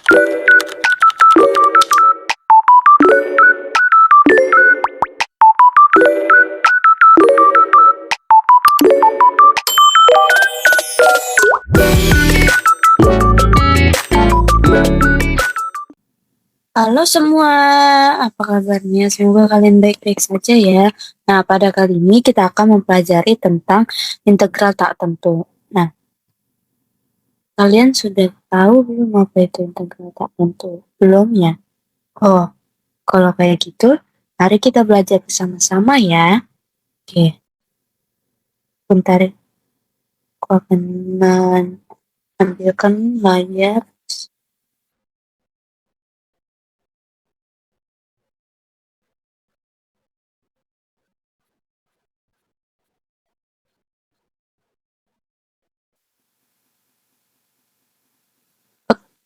Halo semua, apa kabarnya? Semoga kalian baik-baik saja ya. Nah, pada kali ini kita akan mempelajari tentang integral tak tentu. Nah, kalian sudah tahu belum apa itu integral tak tentu? Belum ya? Oh, kalau kayak gitu, mari kita belajar bersama-sama ya. Oke, bentar, aku akan menampilkan layar.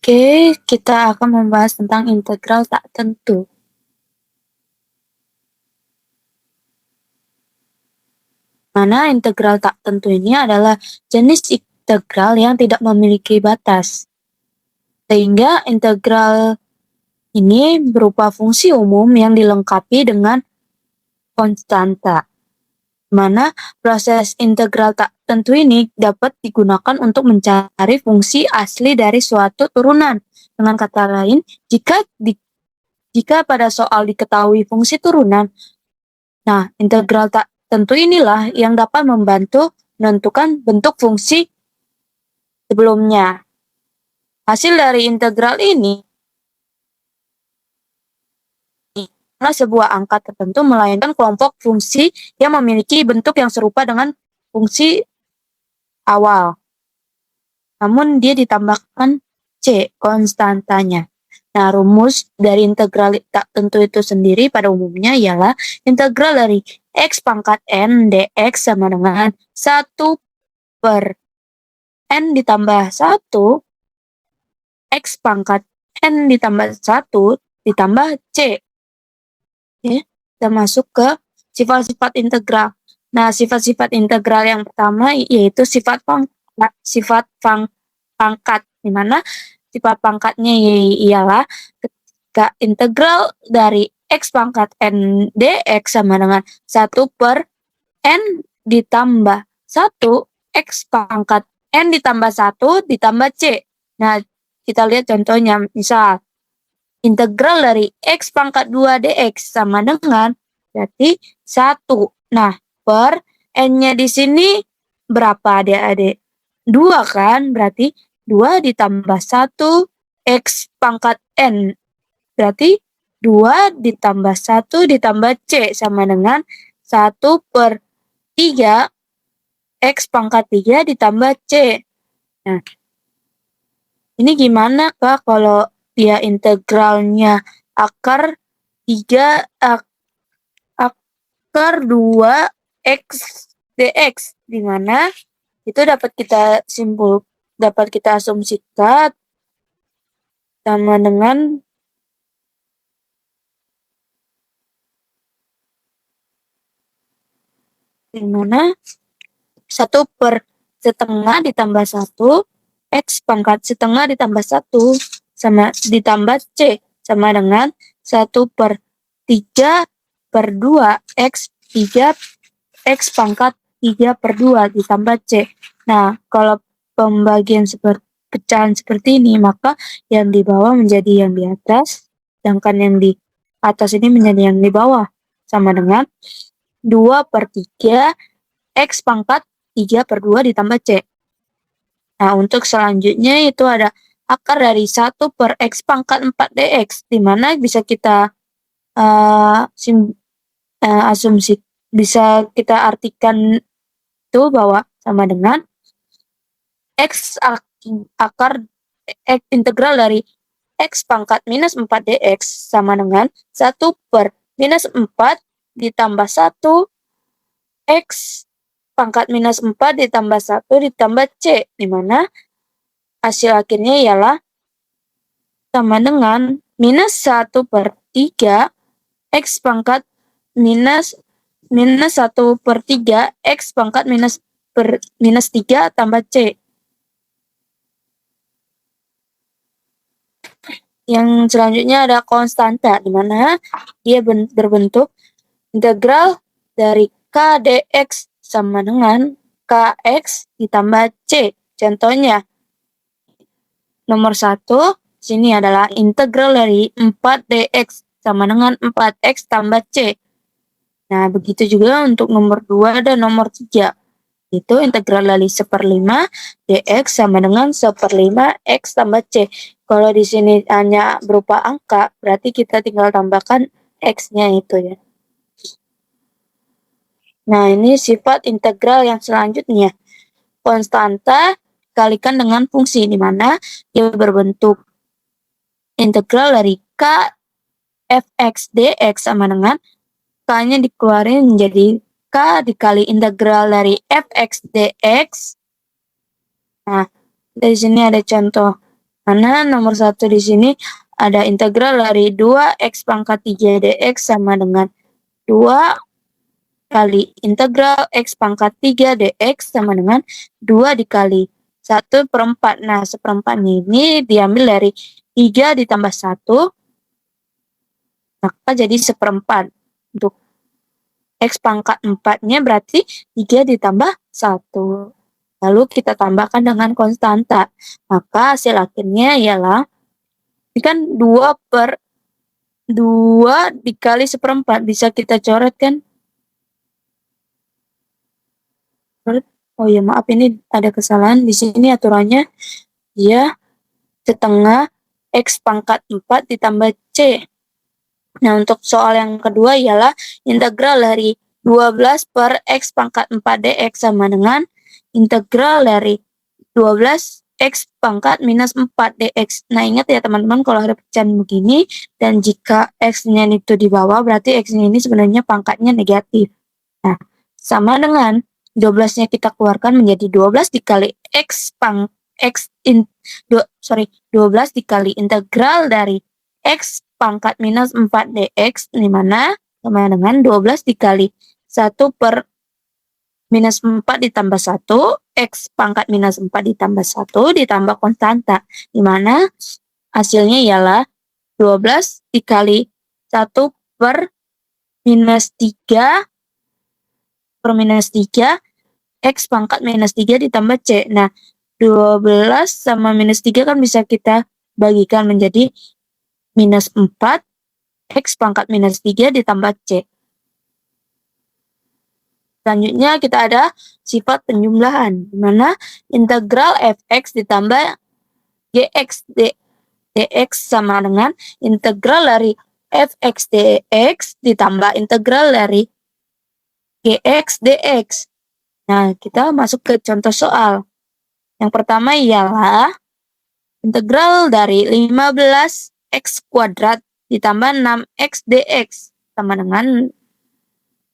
Oke, kita akan membahas tentang integral tak tentu. Mana integral tak tentu ini adalah jenis integral yang tidak memiliki batas. Sehingga integral ini berupa fungsi umum yang dilengkapi dengan konstanta. Mana proses integral tak tentu ini dapat digunakan untuk mencari fungsi asli dari suatu turunan. Dengan kata lain, jika pada soal diketahui fungsi turunan, nah integral tak tentu inilah yang dapat membantu menentukan bentuk fungsi sebelumnya. Hasil dari integral ini adalah sebuah angka tertentu melainkan kelompok fungsi yang memiliki bentuk yang serupa dengan fungsi awal. Namun dia ditambahkan C konstantanya. Nah, rumus dari integral tak tentu itu sendiri pada umumnya ialah integral dari x pangkat n dx sama dengan 1 per n ditambah 1 x pangkat n ditambah 1 ditambah c. Oke, kita masuk ke sifat-sifat integral. Nah, sifat-sifat integral yang pertama yaitu sifat pangkat, di mana sifat pangkatnya ialah ketika integral dari x pangkat n dx sama dengan 1 per n ditambah 1 x pangkat n ditambah 1 ditambah c. Nah, kita lihat contohnya, misal integral dari x pangkat 2 dx sama dengan berarti 1. Nah, per n-nya di sini berapa adik-adik? 2 kan? Berarti 2 ditambah 1 x pangkat n. Berarti 2 ditambah 1 ditambah c sama dengan 1 per 3 x pangkat 3 ditambah c. Nah, ini gimana Kak kalau dia integralnya akar 3 akar 2 x dx, di mana itu dapat kita asumsikan sama dengan di mana 1 per setengah ditambah 1 x pangkat setengah ditambah 1 sama ditambah c sama dengan 1 per 3 per 2 x 3 x pangkat 3 per 2 ditambah c. Nah, kalau pembagian pecahan seperti ini, maka yang di bawah menjadi yang di atas, sedangkan yang di atas ini menjadi yang di bawah, sama dengan 2 per 3 x pangkat 3 per 2 ditambah c. Nah, untuk selanjutnya itu ada akar dari 1 per x pangkat 4 dx, di mana bisa kita asumsi, bisa kita artikan itu bahwa sama dengan x akar integral dari x pangkat minus 4 dx sama dengan 1 per minus 4 ditambah 1 x pangkat minus 4 ditambah 1 ditambah c, di mana hasil akhirnya ialah sama dengan minus 1 per 3 x pangkat minus 1 per 3 x pangkat minus 3 tambah c. yang selanjutnya ada konstanta, di mana dia berbentuk integral dari k dx sama dengan kx ditambah c. Contohnya, nomor 1, sini adalah integral dari 4 dx sama dengan 4x tambah c. Nah, begitu juga untuk nomor 2 dan nomor 3. Itu integral dari 1/5 dx sama dengan 1/5 x tambah c. Kalau di sini hanya berupa angka, berarti kita tinggal tambahkan x-nya itu ya. Nah, ini sifat integral yang selanjutnya. Konstanta dikalikan dengan fungsi, di mana dia berbentuk integral dari k fx dx sama dengan k-nya dikeluarin menjadi k dikali integral dari fx dx. Nah, dari sini ada contoh. Mana nomor 1 di sini ada integral dari 2x pangkat 3 dx sama dengan 2 kali integral x pangkat 3 dx sama dengan 2 dikali 1/4. Nah, 1/4 ini diambil dari 3 ditambah 1, maka jadi 1/4. Untuk x pangkat 4-nya berarti 3 ditambah 1. Lalu kita tambahkan dengan konstanta. Maka hasil akhirnya ialah, ini kan 2 dikali 1/4. Bisa kita coret kan? Oh ya, maaf, ini ada kesalahan. Di sini aturannya dia setengah x pangkat 4 ditambah c. Nah, untuk soal yang kedua ialah integral dari 12 per x pangkat 4 dx sama dengan integral dari 12 x pangkat minus 4 dx. Nah, ingat ya teman-teman, kalau ada pecahan begini dan jika x-nya itu di bawah, berarti x-nya ini sebenarnya pangkatnya negatif. Nah, sama dengan 12-nya kita keluarkan menjadi 12 dikali x 12 dikali integral dari x pangkat minus 4 dx, di mana sama dengan 12 dikali 1 per minus 4 ditambah 1, x pangkat minus 4 ditambah 1 ditambah konstanta, di mana hasilnya ialah 12 dikali 1 per minus 3 x pangkat minus 3 ditambah c. Nah, 12 sama minus 3 kan bisa kita bagikan menjadi minus 4 x pangkat minus 3 ditambah c. Selanjutnya kita ada sifat penjumlahan, di mana integral fx ditambah gx dx sama dengan integral dari fx dx ditambah integral dari gx dx. Nah, kita masuk ke contoh soal. Yang pertama ialah integral dari 15x kuadrat ditambah 6x dx sama dengan,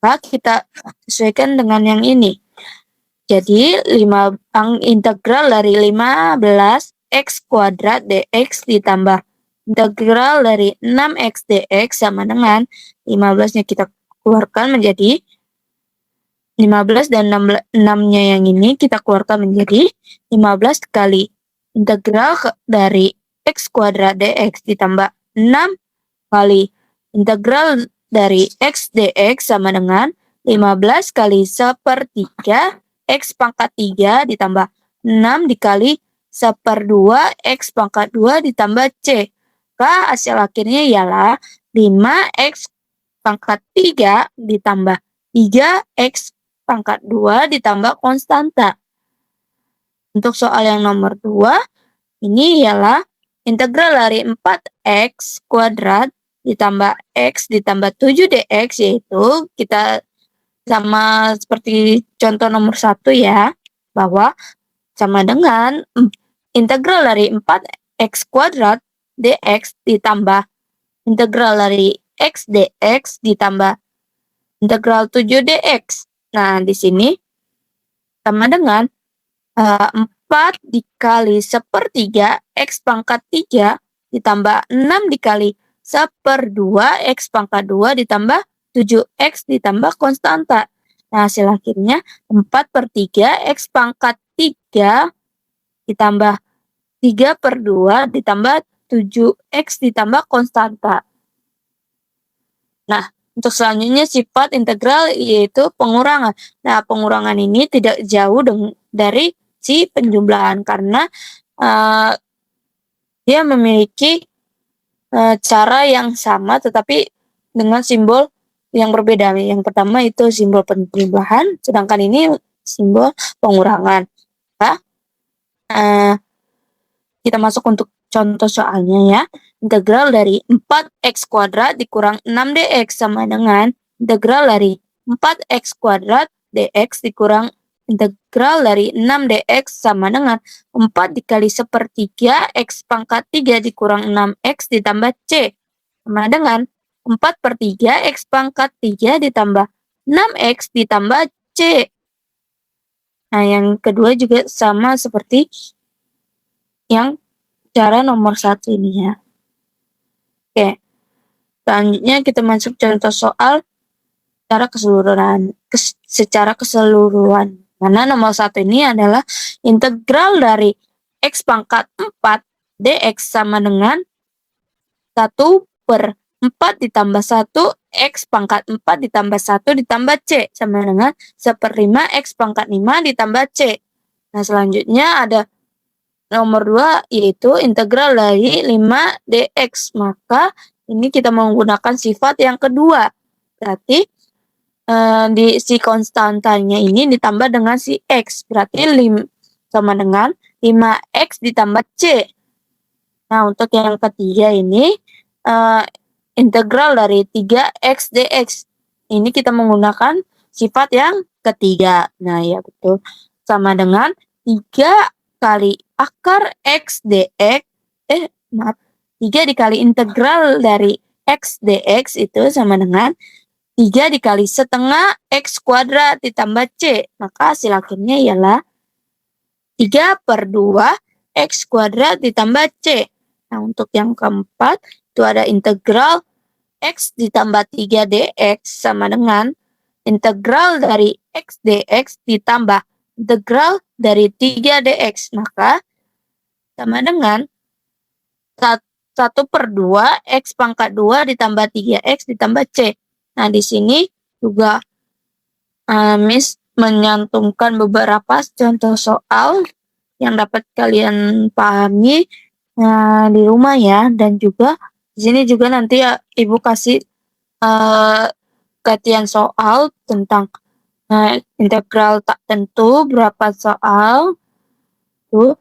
kita sesuaikan dengan yang ini. Jadi, integral dari 15x kuadrat dx ditambah integral dari 6x dx sama dengan 15-nya kita keluarkan menjadi 15 dan 6-nya yang ini kita keluarkan menjadi 15 kali integral dari x kuadrat dx ditambah 6 kali integral dari x dx sama dengan 15 kali 1/3 x pangkat 3 ditambah 6 dikali 1/2 x pangkat 2 ditambah c. Maka hasil akhirnya ialah 5x pangkat 3 ditambah 3x pangkat 2 ditambah konstanta. Untuk soal yang nomor 2, ini ialah integral dari 4x kuadrat ditambah x ditambah 7 dx, yaitu kita sama seperti contoh nomor 1 ya, bahwa sama dengan integral dari 4x kuadrat dx ditambah integral dari x dx ditambah integral 7 dx. Nah, di sini sama dengan 4 dikali 1/3 x pangkat 3 ditambah 6 dikali 1/2 x pangkat 2 ditambah 7x ditambah konstanta. Nah, hasil akhirnya 4/3 x pangkat 3 ditambah 3/2 ditambah 7x ditambah konstanta. Nah, untuk selanjutnya sifat integral yaitu pengurangan. Nah, pengurangan ini tidak jauh dari si penjumlahan karena dia memiliki cara yang sama tetapi dengan simbol yang berbeda. Yang pertama itu simbol penjumlahan, sedangkan ini simbol pengurangan. Nah, kita masuk untuk contoh soalnya ya. Integral dari 4x kuadrat dikurang 6dx sama dengan integral dari 4x kuadrat dx dikurang integral dari 6dx sama dengan 4 dikali sepertiga x pangkat 3 dikurang 6x ditambah c sama dengan 4/3 x pangkat 3 ditambah 6x ditambah c. Nah, yang kedua juga sama seperti yang cara nomor 1 ini ya. Oke, selanjutnya kita masuk contoh soal secara keseluruhan. Mana nomor 1 ini adalah integral dari x pangkat 4 dx sama dengan 1/4 ditambah 1 x pangkat 4 ditambah 1 ditambah c sama dengan 1/5 x pangkat 5 ditambah c. Nah, selanjutnya ada nomor 2 yaitu integral dari 5 dx. Maka ini kita menggunakan sifat yang kedua. Berarti di si konstantanya ini ditambah dengan si x. Berarti sama dengan 5x ditambah c. Nah, untuk yang ketiga ini integral dari 3x dx. Ini kita menggunakan sifat yang ketiga. Nah, ya betul. Sama dengan 3 kali akar x dx, 3 dikali integral dari x dx itu sama dengan 3 dikali setengah x kuadrat ditambah c. Maka hasil akhirnya ialah 3/2 x kuadrat ditambah c. Nah, untuk yang keempat itu ada integral x ditambah 3 dx sama dengan integral dari x dx ditambah integral dari 3 dx. Maka sama dengan 1/2 x pangkat 2 ditambah 3x ditambah c. Nah, di sini juga Miss menyantumkan beberapa contoh soal yang dapat kalian pahami di rumah ya. Dan juga di sini juga nanti ya, Ibu kasih latihan soal tentang integral tak tentu berapa soal tuh.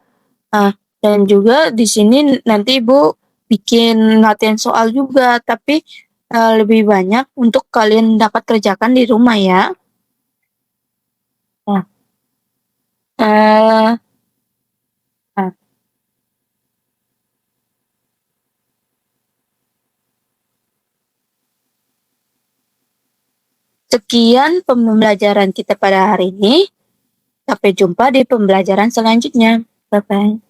Dan juga di sini nanti Ibu bikin latihan soal juga, tapi lebih banyak untuk kalian dapat kerjakan di rumah ya. Nah, sekian pembelajaran kita pada hari ini. Sampai jumpa di pembelajaran selanjutnya. Bye-bye.